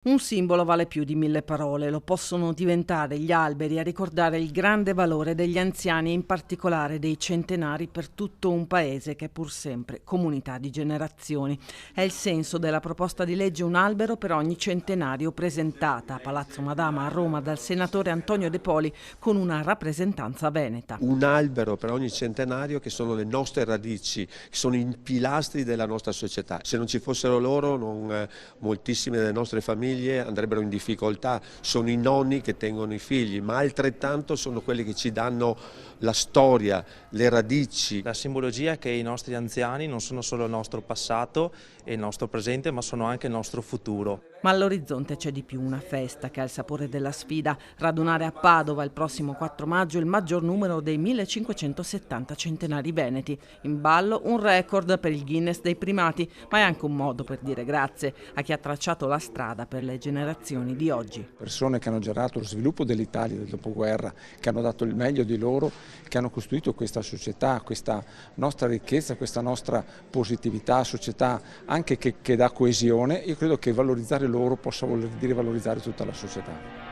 Un simbolo vale più di 1000 parole, lo possono diventare gli alberi a ricordare il grande valore degli anziani e in particolare dei centenari per tutto un paese che è pur sempre comunità di generazioni. È il senso della proposta di legge Un albero per ogni centenario presentata a Palazzo Madama a Roma dal senatore Antonio De Poli con una rappresentanza veneta. Un albero per ogni centenario che sono le nostre radici, che sono i pilastri della nostra società. Se non ci fossero loro, moltissime delle nostre famiglie andrebbero in difficoltà. Sono i nonni che tengono i figli, ma altrettanto sono quelli che ci danno la storia, le radici. La simbologia è che i nostri anziani non sono solo il nostro passato e il nostro presente, ma sono anche il nostro futuro. Ma all'orizzonte c'è di più, una festa che ha il sapore della sfida. Radunare a Padova il prossimo 4 maggio il maggior numero dei 1570 centenari veneti. In ballo un record per il Guinness dei primati, ma è anche un modo per dire grazie a chi ha tracciato la strada per le generazioni di oggi. Persone che hanno generato lo sviluppo dell'Italia del dopoguerra, che hanno dato il meglio di loro, che hanno costruito questa società, questa nostra ricchezza, questa nostra positività, società anche che dà coesione. Io credo che valorizzare loro possa voler dire valorizzare tutta la società.